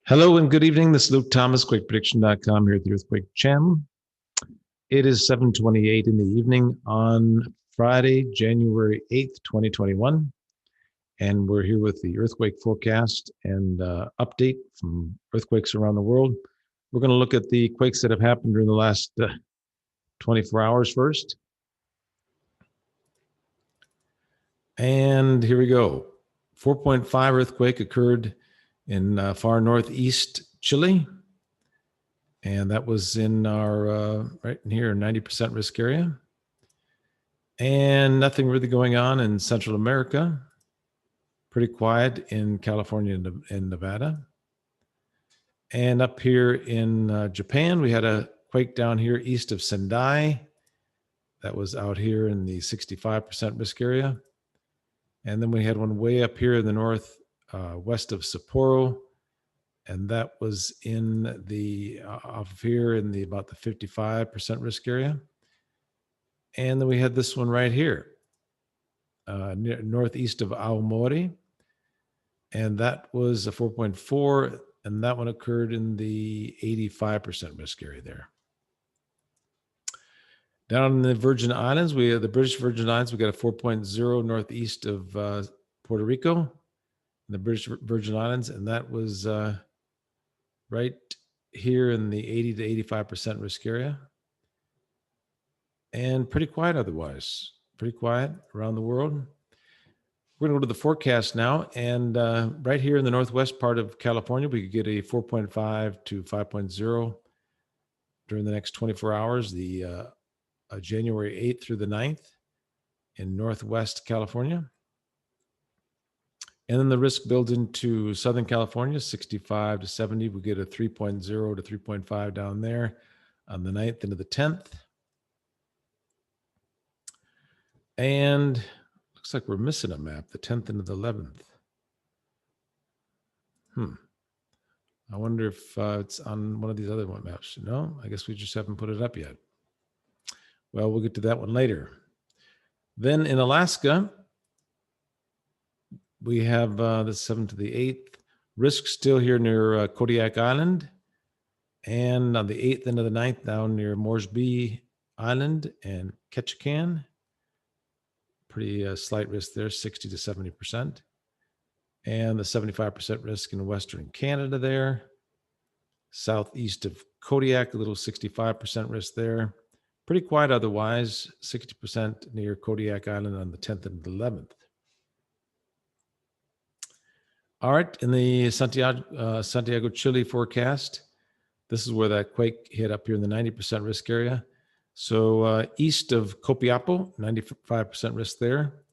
Hello and good evening. This is Luke Thomas, QuakePrediction.com here at the Earthquake Channel. It is 7:28 in the evening on Friday, January 8th, 2021. And we're here with the earthquake forecast and update from earthquakes around the world. We're going to look at the quakes that have happened during the last 24 hours first. And here we go. 4.5 earthquake occurred in far northeast Chile. And that was in our, right in here, 90% risk area. And nothing really going on in Central America. Pretty quiet in California and Nevada. And up here in Japan, we had a quake down here east of Sendai. That was out here in the 65% risk area. And then we had one way up here in the north west of Sapporo. And that was in the off of here in the about the 55% risk area. And then we had this one right here, northeast of Aomori. And that was a 4.4, and that one occurred in the 85% risk area there. Down in the Virgin Islands, the British Virgin Islands, we got a 4.0 northeast of Puerto Rico, the British Virgin Islands, and that was right here in the 80 to 85% risk area. And pretty quiet otherwise, pretty quiet around the world. We're going to go to the forecast now. And right here in the northwest part of California, we could get a 4.5 to 5.0 during the next 24 hours, the January 8th through the 9th in northwest California. And then the risk builds into Southern California, 65 to 70. We get a 3.0 to 3.5 down there on the 9th into the 10th. And looks like we're missing a map, the 10th into the 11th. I wonder if it's on one of these other maps. No, I guess we just haven't put it up yet. Well, we'll get to that one later. Then in Alaska, we have the 7th to the 8th. Risk still here near Kodiak Island. And on the 8th into the 9th down near Moresby Island and Ketchikan. Pretty slight risk there, 60 to 70%. And the 75% risk in Western Canada there. Southeast of Kodiak, a little 65% risk there. Pretty quiet otherwise, 60% near Kodiak Island on the 10th and the 11th. All right, in the Santiago Chile forecast, this is where that quake hit up here in the 90% risk area. So east of Copiapo, 95% risk there.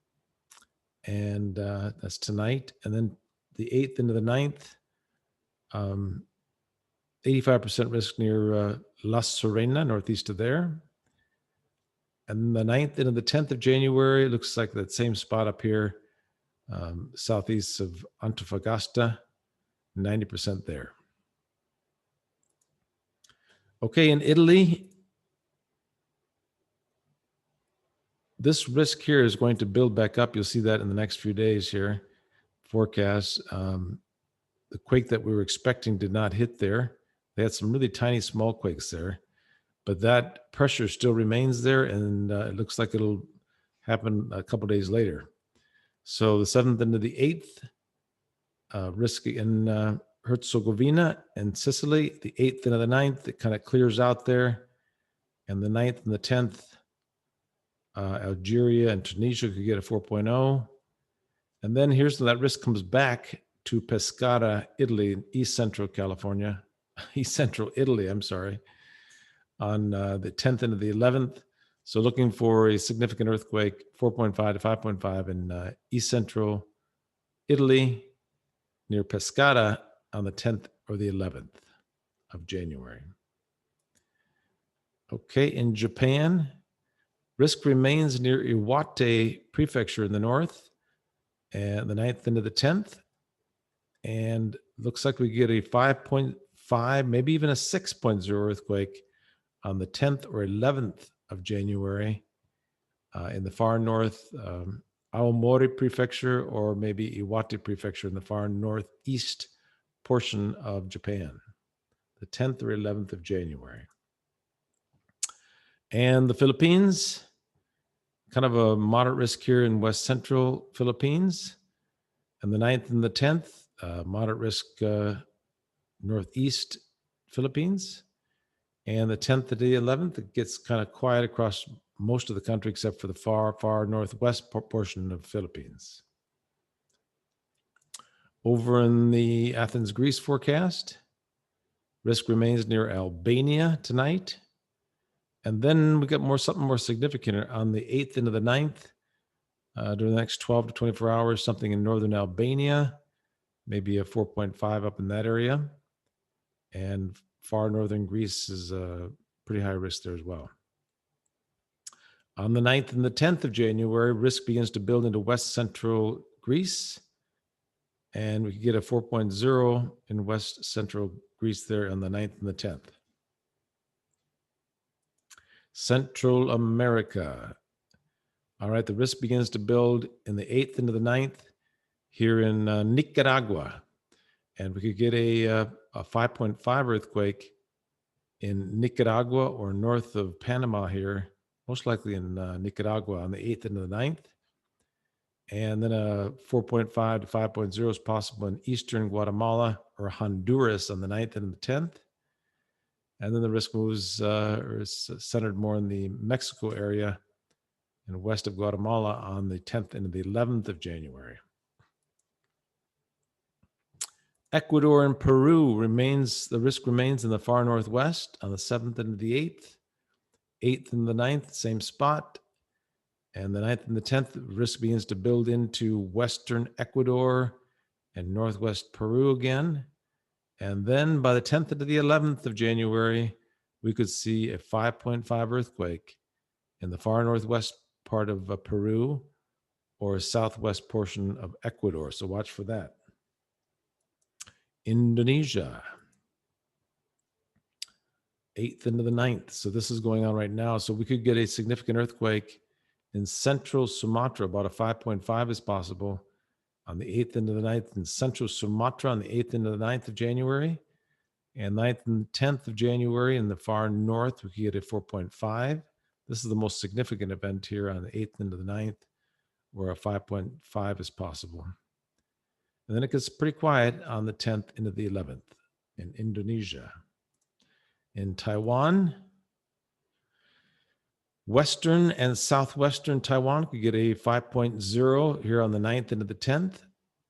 And that's tonight. And then the 8th into the 9th, 85% risk near La Serena, northeast of there. And the 9th into the 10th of January, it looks like that same spot up here, southeast of Antofagasta, 90% there. Okay, in Italy, this risk here is going to build back up. You'll see that in the next few days here. Forecast. The quake that we were expecting did not hit there. They had some really tiny small quakes there, but that pressure still remains there, and it looks like it'll happen a couple days later. So the 7th into the 8th, risk in Herzegovina and Sicily. The 8th into the 9th, it kind of clears out there. And the 9th and the 10th, Algeria and Tunisia could get a 4.0. And then here's that risk comes back to Pescara, Italy, East Central Italy, I'm sorry, on the 10th into the 11th. So looking for a significant earthquake, 4.5 to 5.5 in East Central Italy near Pescara on the 10th or the 11th of January. Okay, in Japan, risk remains near Iwate Prefecture in the north, and the 9th into the 10th. And looks like we get a 5.5, maybe even a 6.0 earthquake on the 10th or 11th of January in the far north, Aomori Prefecture, or maybe Iwate Prefecture in the far northeast portion of Japan, the 10th or 11th of January. And the Philippines, kind of a moderate risk here in west central Philippines. And the 9th and the 10th, moderate risk northeast Philippines. And the 10th to the 11th, it gets kind of quiet across most of the country except for the far, far northwest portion of Philippines. Over in the Athens, Greece forecast, risk remains near Albania tonight. And then we got something more significant on the 8th into the 9th. During the next 12 to 24 hours, something in northern Albania, maybe a 4.5 up in that area. And far northern Greece is a pretty high risk there as well. On the 9th and the 10th of January, risk begins to build into west central Greece. And we could get a 4.0 in west central Greece there on the 9th and the 10th. Central America. All right, the risk begins to build in the 8th into the 9th here in Nicaragua. And we could get a 5.5 earthquake in Nicaragua or north of Panama here, most likely in Nicaragua on the 8th into the 9th. And then a 4.5 to 5.0 is possible in eastern Guatemala or Honduras on the 9th and the 10th. And then the risk moves or is centered more in the Mexico area and west of Guatemala on the 10th and the 11th of January. Ecuador and Peru the risk remains in the far northwest on the 7th and the 8th. 8th and the 9th, same spot. And the 9th and the 10th, risk begins to build into western Ecuador and northwest Peru again. And then by the 10th to the 11th of January, we could see a 5.5 earthquake in the far northwest part of Peru or southwest portion of Ecuador. So watch for that. Indonesia, 8th into the 9th. So this is going on right now. So we could get a significant earthquake in central Sumatra. About a 5.5 is possible on the 8th into the 9th in central Sumatra on the 8th into the 9th of January. And 9th and 10th of January in the far north, we could get a 4.5. This is the most significant event here on the 8th into the 9th, where a 5.5 is possible. And then it gets pretty quiet on the 10th into the 11th in Indonesia. In Taiwan, western and southwestern Taiwan could get a 5.0 here on the 9th into the 10th.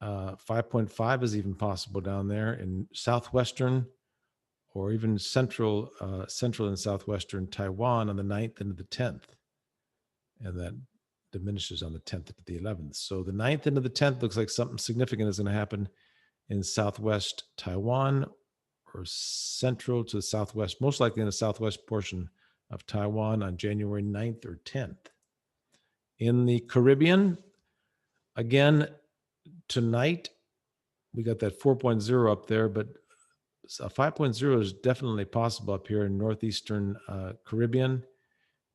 5.5 is even possible down there in southwestern or even central and southwestern Taiwan on the 9th into the 10th. And that diminishes on the 10th to the 11th. So the 9th into the 10th looks like something significant is going to happen in southwest Taiwan or central to the southwest, most likely in the southwest portion of Taiwan on January 9th or 10th. In the Caribbean, again, tonight, we got that 4.0 up there, but a 5.0 is definitely possible up here in northeastern Caribbean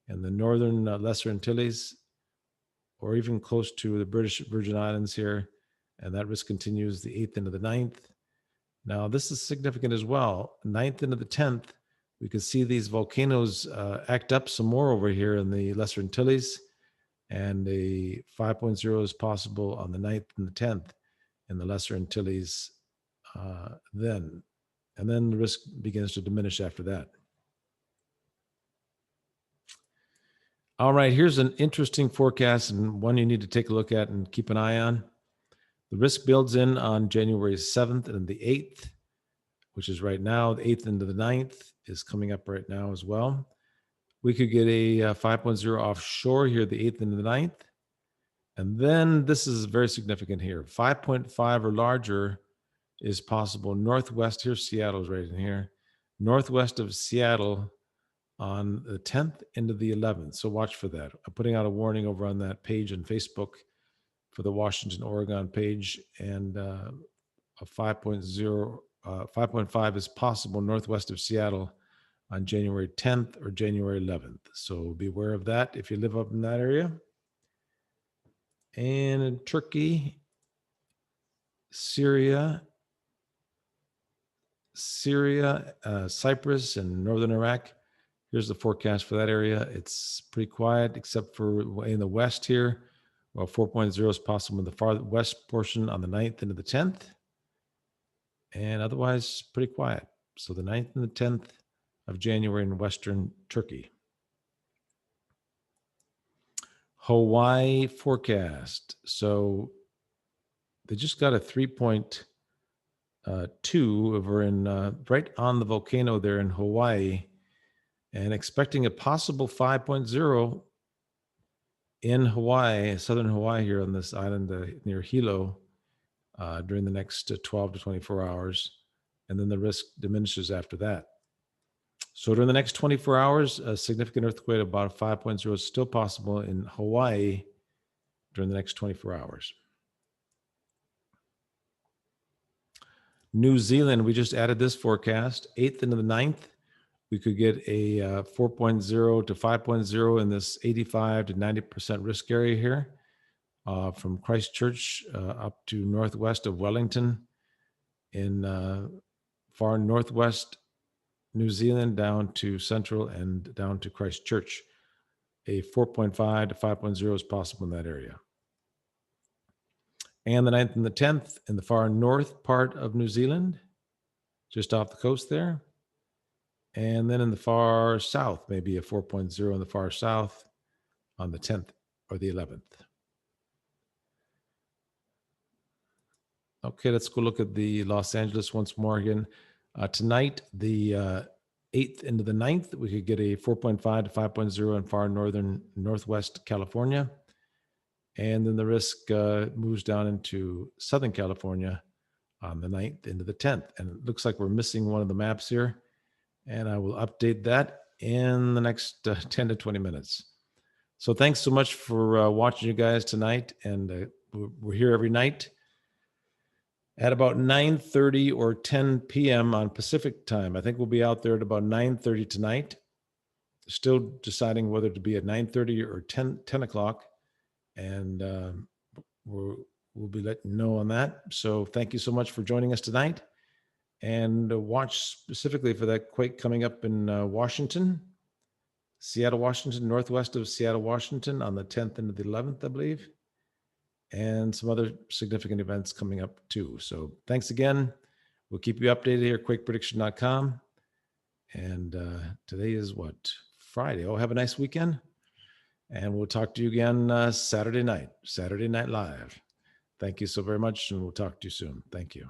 and the northern Lesser Antilles, or even close to the British Virgin Islands here. And that risk continues the 8th into the 9th. Now, this is significant as well. 9th into the 10th, we can see these volcanoes act up some more over here in the Lesser Antilles. And a 5.0 is possible on the 9th and the 10th in the Lesser Antilles then. And then the risk begins to diminish after that. All right, here's an interesting forecast and one you need to take a look at and keep an eye on. The risk builds in on January 7th and the 8th, which is right now. The 8th into the 9th is coming up right now as well. We could get a 5.0 offshore here, the 8th into the 9th. And then this is very significant here. 5.5 or larger is possible northwest. Here's Seattle's right in here. Northwest of Seattle on the 10th into the 11th. So watch for that. I'm putting out a warning over on that page on Facebook for the Washington, Oregon page. And a 5.5 is possible northwest of Seattle on January 10th or January 11th. So beware of that if you live up in that area. And in Turkey, Syria, Syria, Cyprus, and northern Iraq. Here's the forecast for that area. It's pretty quiet, except for in the west here. Well, 4.0 is possible in the far west portion on the 9th into the 10th. And otherwise, pretty quiet. So the 9th and the 10th of January in western Turkey. Hawaii forecast. So they just got a 3.2 over in right on the volcano there in Hawaii, and expecting a possible 5.0 in Hawaii, southern Hawaii here on this island near Hilo during the next 12 to 24 hours. And then the risk diminishes after that. So during the next 24 hours, a significant earthquake about a 5.0 is still possible in Hawaii during the next 24 hours. New Zealand, we just added this forecast, 8th into the 9th. We could get a 4.0 to 5.0 in this 85 to 90% risk area here from Christchurch up to northwest of Wellington in far northwest New Zealand down to central and down to Christchurch. A 4.5 to 5.0 is possible in that area. And the 9th and the 10th in the far north part of New Zealand, just off the coast there. And then in the far south, maybe a 4.0 in the far south on the 10th or the 11th. Okay, let's go look at the Los Angeles once more again. Tonight, the 8th into the 9th, we could get a 4.5 to 5.0 in far northwest California. And then the risk moves down into Southern California on the 9th into the 10th. And it looks like we're missing one of the maps here. And I will update that in the next 10 to 20 minutes. So thanks so much for watching you guys tonight. And we're here every night at about 9:30 or 10 p.m. on Pacific time. I think we'll be out there at about 9:30 tonight. Still deciding whether to be at 9:30 or 10 o'clock. And we'll be letting you know on that. So thank you so much for joining us tonight. And watch specifically for that quake coming up in Washington, Seattle, Washington, northwest of Seattle, Washington on the 10th and the 11th, I believe. And some other significant events coming up too. So thanks again. We'll keep you updated here at quakeprediction.com. And today is what? Friday. Oh, have a nice weekend. And we'll talk to you again Saturday Night Live. Thank you so very much. And we'll talk to you soon. Thank you.